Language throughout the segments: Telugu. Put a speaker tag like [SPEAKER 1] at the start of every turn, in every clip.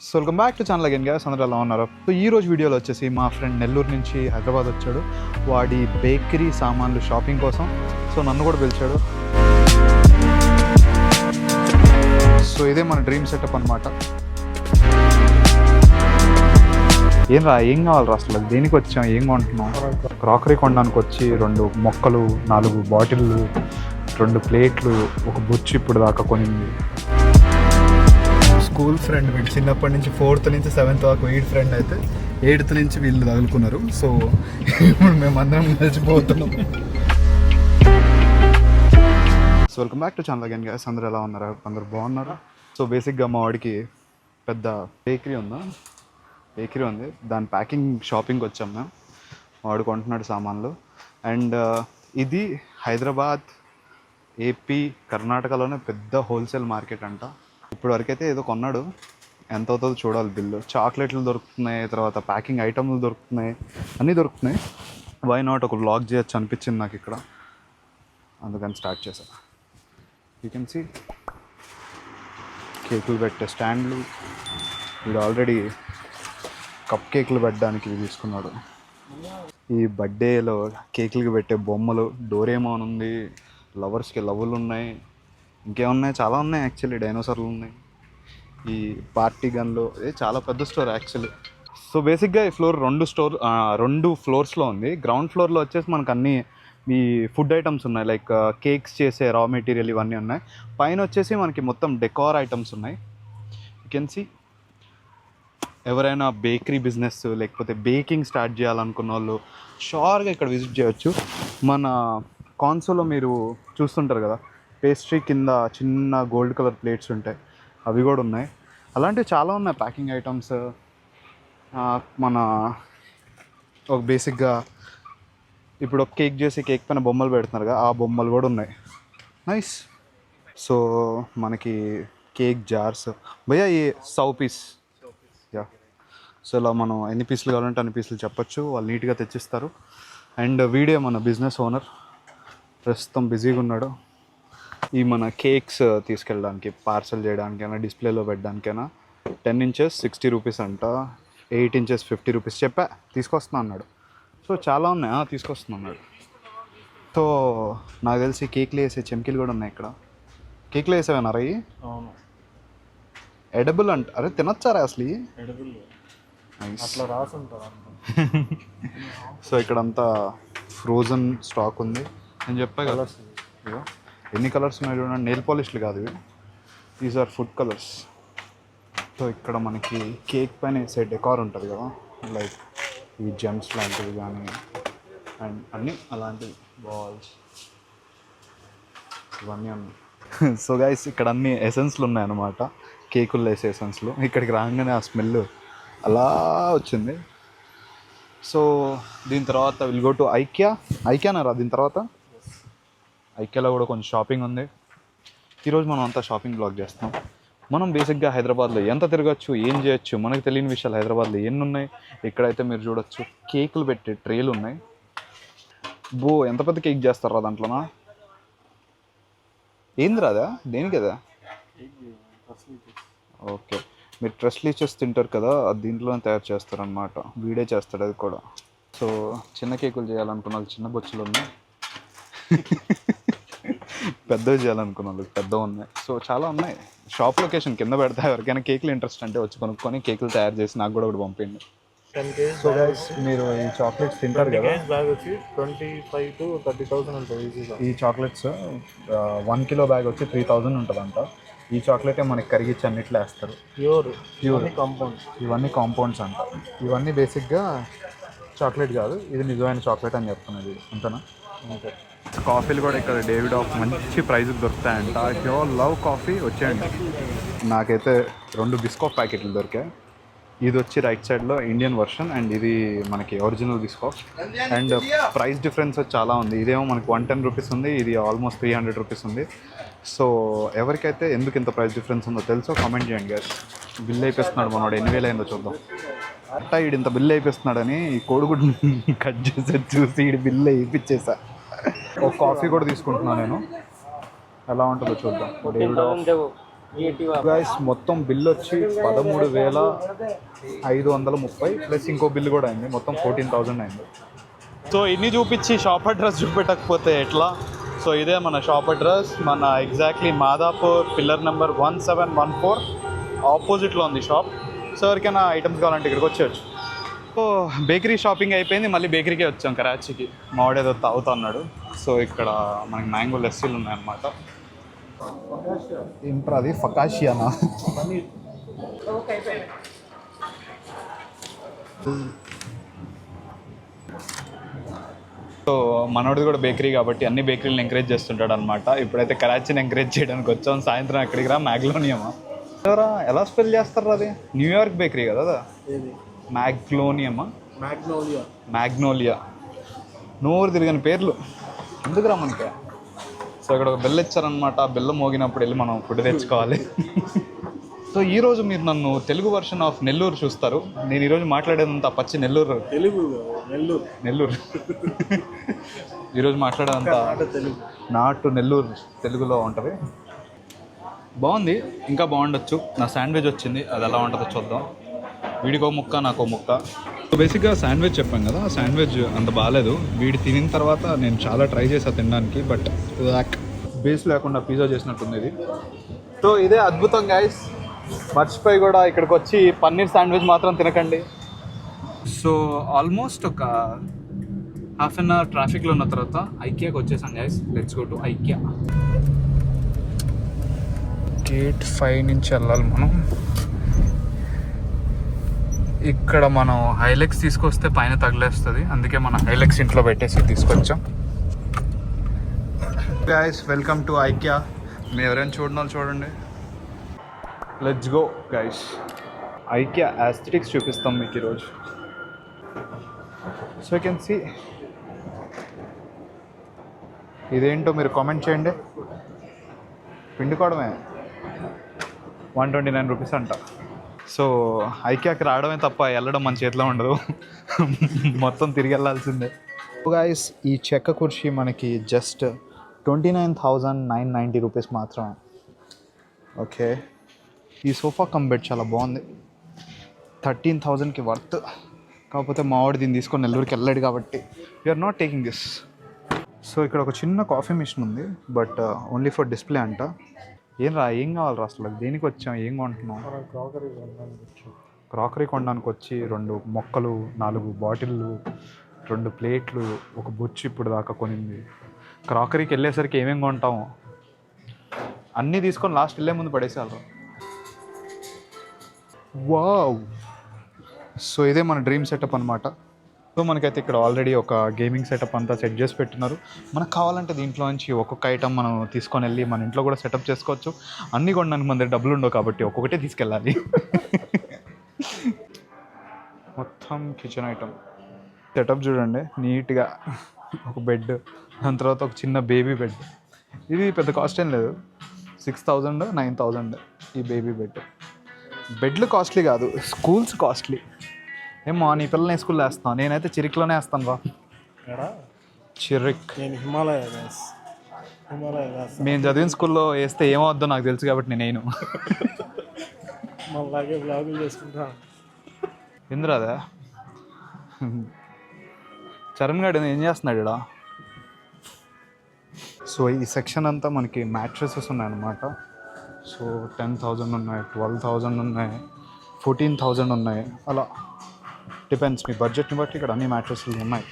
[SPEAKER 1] So welcome back to channel again guys, అందరూ ఎలా ఉన్నారు? సో ఈ రోజు వీడియోలో వచ్చేసి మా ఫ్రెండ్ నెల్లూరు నుంచి హైదరాబాద్ వచ్చాడు వాడి బేకరీ సామాన్లు షాపింగ్ కోసం. సో నన్ను కూడా పిలిచాడు. సో ఇదే మన డ్రీమ్ సెటప్ అనమాట. ఏం కావాలరా అసలు? దేనికి వచ్చాం? ఏం కొంటున్నాం? క్రాకరీ కొనడానికి వచ్చి 2 మొక్కలు, 4 బాటిళ్ళు, 2 ప్లేట్లు, ఒక బుచ్చి ఇప్పుడు దాకా కొనింది. స్కూల్ ఫ్రెండ్ వీడు చిన్నప్పటి నుంచి 4th నుంచి 7th వరకు వీడి ఫ్రెండ్ అయితే 8th నుంచి వీళ్ళు తగులుకున్నారు. సో ఇప్పుడు మేము అందరం కలిసిపోతున్నాం. So welcome back to channel again guys, అందరూ ఎలా ఉన్నారు? అందరూ బాగున్నారు. సో బేసిక్గా మా వాడికి పెద్ద బేకరీ ఉంది, దాని ప్యాకింగ్ షాపింగ్కి వచ్చాం మేము. వాడు కొంటున్నాడు సామాన్లు. అండ్ ఇది హైదరాబాద్, ఏపీ, కర్ణాటకలోనే పెద్ద హోల్సేల్ మార్కెట్ అంట. ఇప్పుడు వరకైతే ఏదో కొన్నాడు, ఎంత అవుతుందో చూడాలి బిల్లు. చాక్లెట్లు దొరుకుతున్నాయి, తర్వాత ప్యాకింగ్ ఐటమ్లు దొరుకుతున్నాయి, అన్నీ దొరుకుతున్నాయి. వై నాట్ ఒక వ్లాగ్ చేయొచ్చు అనిపించింది నాకు ఇక్కడ, అందుకని స్టార్ట్ చేశాను. యూ కెన్ సీ కేకులు పెట్టే స్టాండ్లు. వీడు ఆల్రెడీ కప్ కేకులు పెట్టడానికి తీసుకున్నాడు. ఈ బర్త్డేలో కేకులకి పెట్టే బొమ్మలు, డోరేమోన్ ఉంది, లవర్స్కి లవ్వులు ఉన్నాయి, ఇంకేమున్నాయి, చాలా ఉన్నాయి యాక్చువల్లీ. డైనోసార్లు ఉన్నాయి, ఈ పార్టీ గన్లు. ఇది చాలా పెద్ద స్టోర్ యాక్చువల్లీ. సో బేసిక్గా ఈ ఫ్లోర్ 2 ఫ్లోర్స్లో ఉంది. గ్రౌండ్ ఫ్లోర్లో వచ్చేసి మనకు అన్ని ఈ ఫుడ్ ఐటమ్స్ ఉన్నాయి, లైక్ కేక్స్ చేసే రా మెటీరియల్ ఇవన్నీ ఉన్నాయి. పైన వచ్చేసి మనకి మొత్తం డెకార్ ఐటమ్స్ ఉన్నాయి. You can see. ఎవరైనా బేకరీ బిజినెస్ లేకపోతే బేకింగ్ స్టార్ట్ చేయాలనుకున్న వాళ్ళు షూర్గా ఇక్కడ విజిట్ చేయొచ్చు. మన కాన్సోలో మీరు చూస్తుంటారు కదా, పేస్ట్రీ కింద చిన్న గోల్డ్ కలర్ ప్లేట్స్ ఉంటాయి, అవి కూడా ఉన్నాయి. అలాంటివి చాలా ఉన్నాయి ప్యాకింగ్ ఐటమ్స్. మన ఒక బేసిక్గా ఇప్పుడు ఒక కేక్ చేసి కేక్ పైన బొమ్మలు పెడుతున్నారు కదా, ఆ బొమ్మలు కూడా ఉన్నాయి. నైస్. సో మనకి కేక్ జార్స్ భయ్యా ఈ 100 పీస్. యా. సో ఇలా మనం ఎన్ని పీసులు కావాలంటే అన్ని పీసులు చెప్పచ్చు, వాళ్ళు నీట్గా తెచ్చిస్తారు. అండ్ వీడియో మన బిజినెస్ ఓనర్ ప్రస్తుతం బిజీగా ఉన్నాడు. ఈ మన కేక్స్ తీసుకెళ్ళడానికి, పార్సల్ చేయడానికైనా, డిస్ప్లేలో పెట్టడానికైనా 10 inches 60 రూపీస్ అంట, 8 inches 50 రూపీస్ చెప్పా. తీసుకొస్తున్నా అన్నాడు. సో చాలా ఉన్నాయి, తీసుకొస్తున్నా అన్నాడు. సో నాకు తెలిసి కేక్లు వేసే చెంకీలు కూడా ఉన్నాయి ఇక్కడ. కేక్లు వేసేవన్నారు అవి?
[SPEAKER 2] అవును.
[SPEAKER 1] ఎడబుల్ అంట. అరే తినొచ్చారా అసలు?
[SPEAKER 2] అట్లా రాసుంటారు.
[SPEAKER 1] సో ఇక్కడంతా ఫ్రోజన్ స్టాక్ ఉంది. నేను చెప్పా కదా ఎన్ని కలర్స్ ఉన్నాయి చూడండి. నెయిల్ పాలిష్లు కాదు ఇవి, these are food colours. So ఇక్కడ మనకి కేక్ పైన వేసే డెకార్ ఉంటుంది కదా, లైక్ ఈ జెమ్స్ లాంటివి కానీ అండ్ అన్నీ అలాంటివి, బాల్స్ ఇవన్నీ ఉన్నాయి. సో గైస్ ఇక్కడ అన్ని ఎసెన్స్లు ఉన్నాయన్నమాట, కేకులు వేసే ఎసెన్స్లు. ఇక్కడికి రాగానే ఆ స్మెల్ అలా వచ్చింది. సో దీని తర్వాత విల్ గో టు ఐక్యానారా. దీని తర్వాత ఐక్యాలో కూడా కొంచెం షాపింగ్ ఉంది. ఈరోజు మనం అంతా షాపింగ్ బ్లాగ్ చేస్తాం. మనం బేసిక్గా హైదరాబాద్లో ఎంత తిరగచ్చు, ఏం చేయొచ్చు, మనకు తెలియని విషయాలు హైదరాబాద్లో ఎన్ని ఉన్నాయి. ఇక్కడైతే మీరు చూడొచ్చు కేకులు పెట్టే ట్రేలు ఉన్నాయి. ఎంత పెద్ద కేక్ చేస్తారా దాంట్లోనా? ఏంది రాదా? దేనికి కదా? ఓకే, మీరు ట్రస్ లీచెస్ తింటారు కదా, అది దీంట్లోనే తయారు చేస్తారనమాట. వీడే చేస్తాడు అది కూడా. సో చిన్న కేకులు చేయాలనుకున్న వాళ్ళు చిన్న బొచ్చులు ఉన్నాయి, పెద్దవి చేయాలనుకున్న వాళ్ళకి పెద్దవి ఉన్నాయి. సో చాలా ఉన్నాయి. షాప్ లొకేషన్ కింద పెడతా, ఎవరికైనా కేకులు ఇంట్రెస్ట్ అంటే వచ్చి కొనుక్కొని కేకులు తయారు చేసి నాకు కూడా ఒకటి పంపించండి. సో గైస్ మీరు ఈ చాక్లెట్స్ తింటారు కదా,
[SPEAKER 2] బ్యాగ్ వచ్చి 25,000 to 30,000 ఉంటుంది.
[SPEAKER 1] ఈ చాక్లెట్స్ 1 kilo బ్యాగ్ వచ్చి 3,000 ఉంటుందంట. ఈ చాక్లెటే మనకి కరిగిచ్చి అన్నిట్లో వేస్తారు. Pure
[SPEAKER 2] compounds.
[SPEAKER 1] ఇవన్నీ కాంపౌండ్స్ అంట. ఇవన్నీ బేసిక్గా చాక్లెట్ కాదు, ఇది నిజమైన చాక్లెట్ అని చెప్తున్నది. అంతేనా?
[SPEAKER 2] అంతే.
[SPEAKER 1] కాఫీలు కూడా ఇక్కడ డేవిడ్ ఆఫ్ మంచి ప్రైజ్కి దొరుకుతాయంట. ఇఫ్ యూ లవ్ కాఫీ వచ్చేయండి. నాకైతే 2 బిస్కాఫ్ ప్యాకెట్లు దొరికాయి. ఇది వచ్చి రైట్ సైడ్లో ఇండియన్ వర్షన్ అండ్ ఇది మనకి original Biscoff. And price difference చాలా ఉంది. ఇదేమో మనకి 110 రూపీస్ ఉంది, ఇది ఆల్మోస్ట్ 300 రూపీస్ ఉంది. సో ఎవరికైతే ఎందుకు ఇంత ప్రైస్ డిఫరెన్స్ ఉందో తెలుసో కామెంట్ చేయండి గైస్. బిల్ అయిపోతున్నాడు మనోడు, 8,000 అయిందో చూద్దాం. అట్టా ఈడు ఇంత బిల్ అయిపోతున్నాడని ఈ కోడిగుడ్డు కట్ చేసి చూసి ఈడు బిల్ అయిపోయించేసా. ఒక కాఫీ కూడా తీసుకుంటున్నాను నేను, ఎలా ఉంటుందో చూద్దాం. గైస్ మొత్తం బిల్ వచ్చి 13,530 ప్లస్ ఇంకో బిల్ కూడా అయింది, మొత్తం 14,000 అయింది. సో ఇన్ని చూపించి షాప్ అడ్రస్ చూపెట్టకపోతే ఎట్లా? సో ఇదే మన షాప్ అడ్రస్, మన ఎగ్జాక్ట్లీ మాదాపూర్ పిల్లర్ నెంబర్ 1714 ఆపోజిట్లో ఉంది షాప్. సో ఎవరికైనా ఐటమ్స్ కావాలంటే ఇక్కడికి వచ్చేయచ్చు. సో బేకరీ షాపింగ్ అయిపోయింది, మళ్ళీ బేకరీకే వచ్చాం కరాచీకి. మావాడేదో తాగుతా అన్నాడు. సో ఇక్కడ మనకి మ్యాంగో లస్సీలు ఉన్నాయన్నమాట. ఏంట్రా అది ఫకాషియానా? సో మనోడిది కూడా బేకరీ కాబట్టి అన్ని బేకరీలను ఎంకరేజ్ చేస్తుంటాడు అనమాట. ఇప్పుడైతే కరాచీని ఎంకరేజ్ చేయడానికి వచ్చాం. సాయంత్రం ఎక్కడికి రా, మ్యాగ్లోనియమా ఎలా స్పెల్ చేస్తారు అది? న్యూయార్క్ బేకరీ కదా, మ్యాగ్లోనియమా? మ్యాగ్నోలియా. నోరు తిరిగిన పేర్లు ఎందుకురా మనకి. సో ఇక్కడ ఒక బెల్ ఇచ్చారనమాట. ఆ బెల్ల మోగినప్పుడు వెళ్ళి మనం ఫుడ్ తెచ్చుకోవాలి. సో ఈరోజు మీరు నన్ను తెలుగు వర్షన్ ఆఫ్ నెల్లూరు చూస్తారు. నేను ఈరోజు మాట్లాడేదంతా పచ్చి నెల్లూరు. ఈరోజు మాట్లాడేదంతా నాటు నెల్లూరు తెలుగులో ఉంటుంది. బాగుంది, ఇంకా బాగుండొచ్చు. నా శాండ్విచ్ వచ్చింది, అది ఎలా ఉంటుందో చూద్దాం. వీడికో ముక్క నాకో ముక్క. సో బేసిక్గా శాండ్విచ్ చెప్పాను కదా, ఆ శాండ్విచ్ అంత బాగాలేదు. వీడి తినిన తర్వాత నేను చాలా ట్రై చేసాను తినడానికి, బట్ బేస్ లేకుండా పిజ్జా చేసినట్టుంది ఇది. సో ఇదే అద్భుతం గైస్. మర్చిపోయి కూడా ఇక్కడికి వచ్చి పన్నీర్ శాండ్విచ్ మాత్రం తినకండి. సో ఆల్మోస్ట్ ఒక హాఫ్ అన్ అవర్ ట్రాఫిక్లో ఉన్న తర్వాత ఐకియాకి వచ్చేసాం guys. Let's go to IKEA. Gate 5 నుంచి వెళ్ళాలి మనం. ఇక్కడ మనం హైలెక్స్ తీసుకొస్తే పైన తగిలేస్తుంది, అందుకే మనం హైలెక్స్ ఇంట్లో పెట్టేసి తీసుకొచ్చాం. Guys welcome to IKEA. మీరు ఎవరైనా చూడడం చూడండి. Let's go guys. IKEA aesthetics చూపిస్తాం మీకు ఈరోజు. So you can see. ఇదేంటో మీరు కామెంట్ చేయండి. పిండుకోవడమే 129 రూపీస్ అంట. సో ఐకియాకి రావడమే తప్ప వెళ్ళడం మన చేతిలో ఉండదు, మొత్తం తిరిగి వెళ్ళాల్సిందే. గైస్ ఈ చెక్క కుర్చీ మనకి జస్ట్ 29,990 రూపీస్ మాత్రం. ఓకే, ఈ సోఫా కమ్ బెడ్ చాలా బాగుంది, 13,000కి వర్త్. కాకపోతే మావాడు దీన్ని తీసుకొని నెల్లూరుకి వెళ్ళాడు కాబట్టి we're not taking this. So ఇక్కడ ఒక చిన్న కాఫీ మిషన్ ఉంది, బట్ ఓన్లీ ఫర్ డిస్ప్లే అంట. ఏం కావాలరా అసలు? దేనికి వచ్చాం? ఏం కొంటున్నాం? క్రాకరీ కొనడానికి వచ్చి 2 మొక్కలు, 4 బాటిళ్ళు, 2 ప్లేట్లు, ఒక బుచ్చి ఇప్పుడు దాకా కొనింది. క్రాకరీకి వెళ్ళేసరికి ఏమేమి కొంటాము అన్నీ తీసుకొని లాస్ట్ వెళ్ళే ముందు పడేసేవాళ్ళం. వావ్! సో ఇదే మన డ్రీమ్ సెటప్ అనమాట. సో మనకైతే ఇక్కడ ఆల్రెడీ ఒక గేమింగ్ సెటప్ అంతా సెట్ చేసి పెట్టినారు. మనకు కావాలంటే దీంట్లో నుంచి ఒక్కొక్క ఐటమ్ మనం తీసుకొని వెళ్ళి మన ఇంట్లో కూడా సెటప్ చేసుకోవచ్చు. అన్నీ కొనడానికి మన దగ్గర డబ్బులు ఉండవు కాబట్టి ఒక్కొక్కటే తీసుకెళ్ళాలి. మొత్తం కిచెన్ ఐటమ్ సెటప్ చూడండి నీట్గా. ఒక బెడ్, దాని తర్వాత ఒక చిన్న బేబీ బెడ్. ఇది పెద్ద కాస్ట్ ఏం లేదు, 6,000 9,000 ఈ బేబీ బెడ్. బెడ్లు కాస్ట్లీ కాదు, స్కూల్స్ కాస్ట్లీ. ఏమో నీ పిల్లల్ని స్కూల్లో వేస్తాను, నేనైతే చిరిక్లోనే వేస్తాను రా. చిరిక్ మేము చదివిన స్కూల్లో వేస్తే ఏమవుద్దో నాకు తెలుసు కాబట్టి నేను ఎందురాదా చరణ్ గారు ఏం చేస్తున్నాడు ఇక్కడ? సో ఈ సెక్షన్ అంతా మనకి మ్యాట్రెసెస్ ఉన్నాయన్నమాట. సో 10,000 ఉన్నాయి, 12,000 ఉన్నాయి, 14,000 ఉన్నాయి. అలా డిపెండ్స్ మీ బడ్జెట్ని బట్టి ఇక్కడ అన్ని మ్యాట్రెస్లు ఉన్నాయి.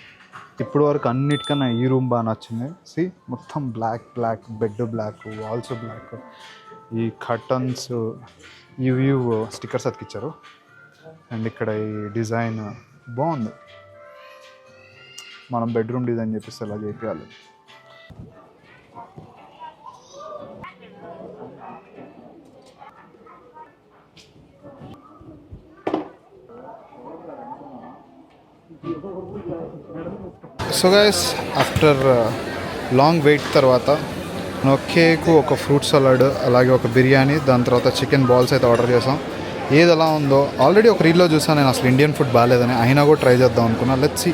[SPEAKER 1] ఇప్పుడు వరకు అన్నిటికన్నా ఈ రూమ్ బాగా నచ్చింది. సి మొత్తం black bed black, walls black, ఈ కర్టన్స్ ఈ వ్యూ స్టిక్కర్స్ అతికిచ్చారు. అండ్ ఇక్కడ ఈ డిజైన్ బాగుంది. మనం బెడ్రూమ్ డిజైన్ చేపిస్తే అలా చేయాలి. So guys after long wait తర్వాత ఒక కేకు, ఒక ఫ్రూట్ సలాడ్, అలాగే ఒక బిర్యానీ, దాని తర్వాత చికెన్ బాల్స్ అయితే ఆర్డర్ చేసాం. ఏది ఎలా ఉందో ఆల్రెడీ ఒక రీల్లో చూసాను నేను, అసలు ఇండియన్ ఫుడ్ బాగాలేదని. అయినా కూడా ట్రై చేద్దాం అనుకున్నా. Let's see.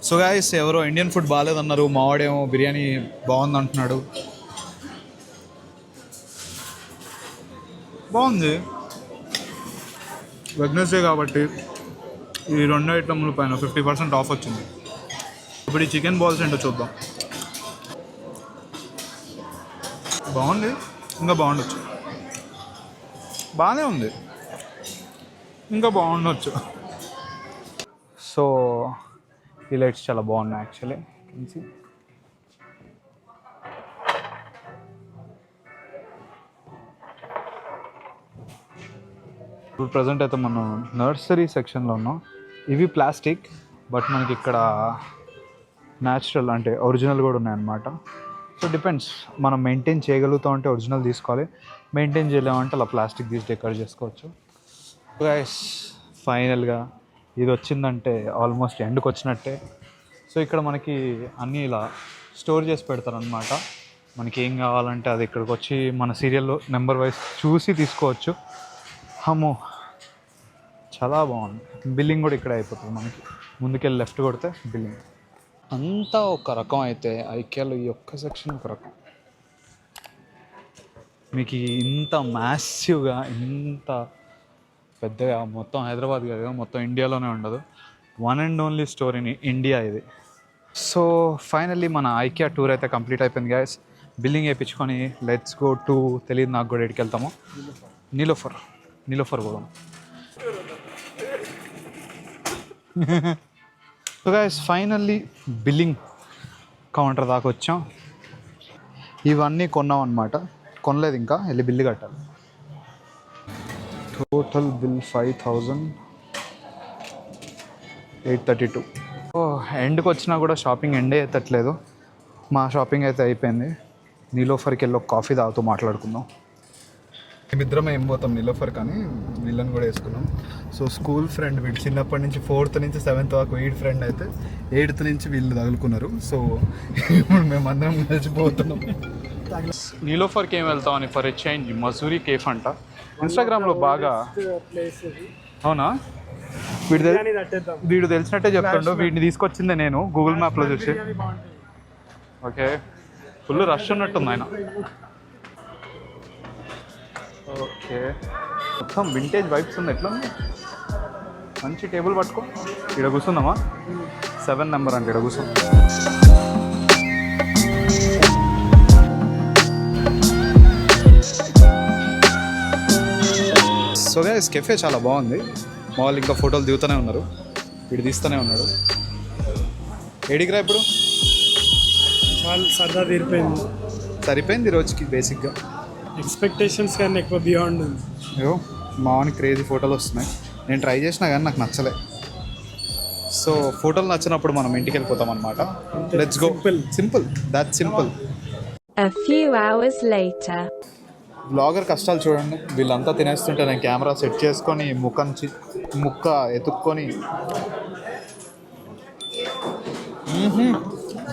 [SPEAKER 1] సో గైస్ ఎవరో ఇండియన్ ఫుడ్ బాగాలేదన్నారు, మావాడేమో బిర్యానీ బాగుంది అంటున్నాడు. బాగుంది. వెడ్నెస్డే కాబట్టి ఈ 2 ఐటమ్ల పైన 50% ఆఫ్ వచ్చింది. ఇప్పుడు ఈ చికెన్ బాల్స్ ఏంటో చూద్దాం. బాగుంది, ఇంకా బాగుండొచ్చు. బాగానే ఉంది, ఇంకా బాగుండొచ్చు. సో ఈ లైట్స్ చాలా బాగున్నాయి యాక్చువల్లీ. ఇప్పుడు ప్రజెంట్ అయితే మనం నర్సరీ సెక్షన్లో ఉన్నాం. ఇవి ప్లాస్టిక్, బట్ మనకి ఇక్కడ న్యాచురల్ అంటే ఒరిజినల్ కూడా ఉన్నాయన్నమాట. సో డిపెండ్స్, మనం మెయింటైన్ చేయగలుగుతాం అంటే ఒరిజినల్ తీసుకోవాలి, మెయింటైన్ చేయలేమంటే అలా ప్లాస్టిక్ తీసి డెకరేట్ చేసుకోవచ్చు. గైస్ ఫైనల్గా ఇది వచ్చిందంటే ఆల్మోస్ట్ ఎండ్కి వచ్చినట్టే. సో ఇక్కడ మనకి అన్నీ ఇలా స్టోర్ చేసి పెడతారనమాట. మనకి ఏం కావాలంటే అది ఇక్కడికి వచ్చి మన సీరియల్లో నెంబర్ వైజ్ చూసి తీసుకోవచ్చు. అమ్మో చాలా బాగుంది. బిల్లింగ్ కూడా ఇక్కడ అయిపోతుంది మనకి. ముందుకెళ్ళి లెఫ్ట్ కొడితే బిల్లింగ్. అంతా ఒక రకం అయితే ఐకియాలో ఈ ఒక్క సెక్షన్ ఒక రకం. మీకు ఇంత మ్యాసివ్గా, ఇంత పెద్దగా మొత్తం హైదరాబాద్ కాదు, మొత్తం ఇండియాలోనే ఉండదు. One and only store in India ఇది. సో ఫైనల్లీ మన ఐకియా టూర్ అయితే కంప్లీట్ అయిపోయింది గైస్. బిల్లింగ్ వేయించుకొని లెట్స్ గో టు, తెలియదు నాకు కూడా ఎక్కడికి వెళ్తాము, నీలోఫర్ పోదాం. So guys finally billing counter దాకా వచ్చాం. ఇవన్నీ కొన్నాం అనమాట, కొనలేదు ఇంకా, వెళ్ళి బిల్లు కట్టాలి. Total bill 5832. ఎండ్కి వచ్చినా కూడా షాపింగ్ ఎండే ఎత్తట్లేదు. మా షాపింగ్ అయితే అయిపోయింది. నీలోఫర్కి వెళ్ళి ఒక కాఫీ తాగుతూ మాట్లాడుకుందాం. మేమిద్దరం ఏం పోతాం నీలోఫర్, కానీ వీళ్ళని కూడా వేసుకున్నాం. సో స్కూల్ ఫ్రెండ్ వీడు, చిన్నప్పటి నుంచి 4th నుంచి 7th వరకు వీడి ఫ్రెండ్ అయితే 8th నుంచి వీళ్ళు తగులుకున్నారు. సో ఇప్పుడు మేమందరం కలిసిపోతున్నాం. నీలోఫర్కి ఏం వెళ్తామని for a change Mussoorie cafe అంట. ఇన్స్టాగ్రామ్లో బాగా, అవునా, వీడు తెలిసినట్టే చెప్తాడు. వీడిని తీసుకొచ్చిందే నేను గూగుల్ మ్యాప్లో చూసి. ఓకే, ఫుల్ రష్ ఉన్నట్టుంది ఆయన. ఓకే, మొత్తం వింటేజ్ వైబ్స్ ఉంది. ఎట్లా ఉంది? మంచి టేబుల్ పట్టుకో, ఇక్కడ కూర్చుందామా? 7 నెంబర్ అంటే ఇక్కడ కూర్చుందాం. సో గైస్ కెఫే చాలా బాగుంది. మా వాళ్ళు ఇంకా ఫోటోలు దిగుతూనే ఉన్నారు, వీడు తీస్తూనే ఉన్నాడు. ఏడికిరా ఇప్పుడు?
[SPEAKER 2] చాలా సరదా
[SPEAKER 1] సరిపోయింది రోజుకి. బేసిక్గా
[SPEAKER 2] ఎక్స్పెక్టేషన్స్ కన్నా ఎక్కువ బియాండ్ ఉంది.
[SPEAKER 1] అయ్యో మా వానికి క్రేజీ ఫోటోలు వస్తున్నాయి. నేను ట్రై చేసినా కానీ నాకు నచ్చలే. సో ఫోటోలు నచ్చినప్పుడు మనం ఇంటికి వెళ్ళిపోతాం అనమాట. Let's go. Simple, that simple.
[SPEAKER 3] A few hours later.
[SPEAKER 1] Blogger కష్టాలు చూడండి. వీళ్ళంతా తినేస్తుంటే నేను కెమెరా సెట్ చేసుకొని ముక్క ఎతుక్కొని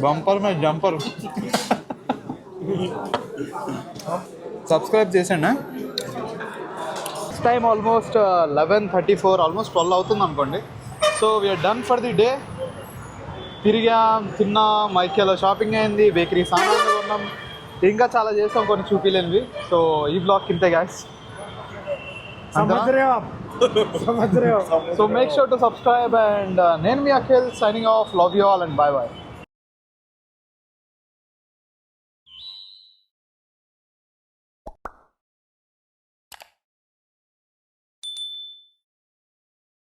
[SPEAKER 1] బంపర్ మీద జంపర్. సబ్స్క్రైబ్ చేసండి. టైం ఆల్మోస్ట్ 11:34, ఆల్మోస్ట్ 12 అవుతుంది అనుకోండి. So we're done for the day. తిరిగాం, తిన్నాం, ఐకియాలో షాపింగ్ అయింది, బేకరీ సామాన్లు కొన్నాం, ఇంకా చాలా చేసాం, కొన్ని చూపిలేనివి. సో ఈ బ్లాగ్ ఇంతే guys. So make sure to subscribe and నేను మీ Akhil signing off. Love you all and bye bye.